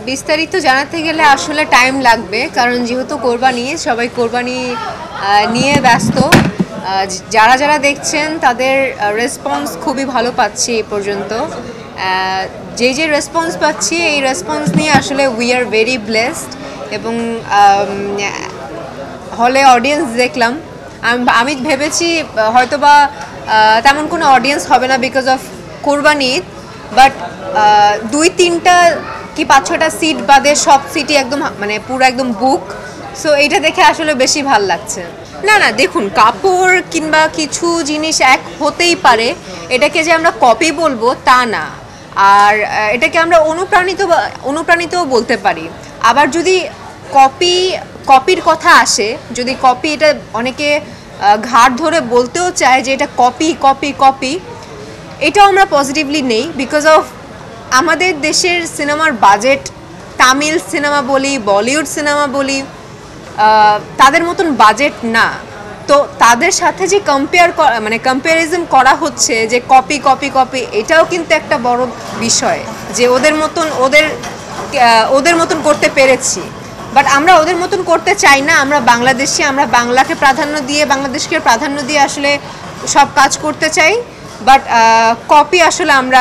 বিস্তারিত জানাতে গেলে আসলে টাইম লাগবে, কারণ যেহেতু কোরবানি, সবাই কোরবানি নিয়ে ব্যস্ত। যারা যারা দেখছেন তাদের রেসপন্স খুবই ভালো পাচ্ছি এই পর্যন্ত। যে রেসপন্স পাচ্ছি এই রেসপন্স নিয়ে আসলে উই আর ভেরি ব্লেসড। এবং হলে অডিয়েন্স দেখলাম, আমি ভেবেছি হয়তোবা তেমন কোনো অডিয়েন্স হবে না বিকজ অফ কোরবানি, বাট 2-3টা কি 5-6টা সিট বাদে সব সিটই একদম মানে পুরো একদম বুক। সো এইটা দেখে আসলে বেশি ভাল লাগছে। না দেখুন, কাপড় কিংবা কিছু জিনিস এক হতেই পারে, এটাকে যে আমরা কপি বলবো তা না। আর এটাকে আমরা অনুপ্রাণিতও বলতে পারি। আবার যদি কপির কথা আসে, যদি কপি, এটা অনেকে ঘাট ধরে বলতেও চায় যে এটা কপি কপি কপি, এটাও আমরা পজিটিভলি নেই বিকজ অফ আমাদের দেশের সিনেমার বাজেট, তামিল সিনেমা বলি, বলিউড সিনেমা বলি, তাদের মতন বাজেট না। তো তাদের সাথে যে কম্প্যারিজম করা হচ্ছে যে কপি কপি কপি, এটাও কিন্তু একটা বড় বিষয় যে ওদের মতন করতে পেরেছি। বাট আমরা ওদের মতন করতে চাই না। আমরা বাংলাদেশি, আমরা বাংলাকে প্রাধান্য দিয়ে, বাংলাদেশকে প্রাধান্য দিয়ে আসলে সব কাজ করতে চাই। বাট কপি আসলে আমরা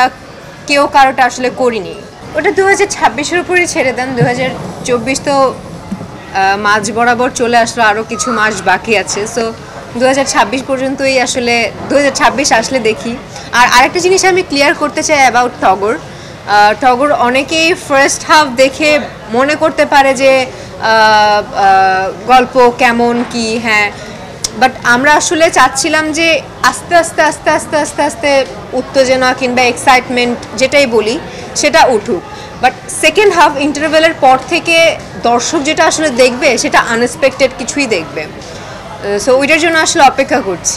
কেউ কারোটা আসলে করিনি। ওটা 2026-এর উপরই ছেড়ে দেন। 2024 তো মাঝ বরাবর চলে আসলো, আরও কিছু মাস বাকি আছে। সো 2026 পর্যন্তই আসলে, 2026 আসলে দেখি। আর আরেকটা জিনিস আমি ক্লিয়ার করতে চাই অ্যাবাউট টগর অনেকেই ফার্স্ট হাফ দেখে মনে করতে পারে যে গল্প কেমন কি, হ্যাঁ, বাট আমরা আসলে চাচ্ছিলাম যে আস্তে আস্তে আস্তে আস্তে আস্তে আস্তে উত্তেজনা কিংবা এক্সাইটমেন্ট যেটাই বলি সেটা উঠুক। বাট সেকেন্ড হাফ ইন্টারভেলের পর থেকে দর্শক যেটা আসলে দেখবে সেটা আনএক্সপেক্টেড কিছুই দেখবে। সো ওইটার জন্য আসলে অপেক্ষা করছি।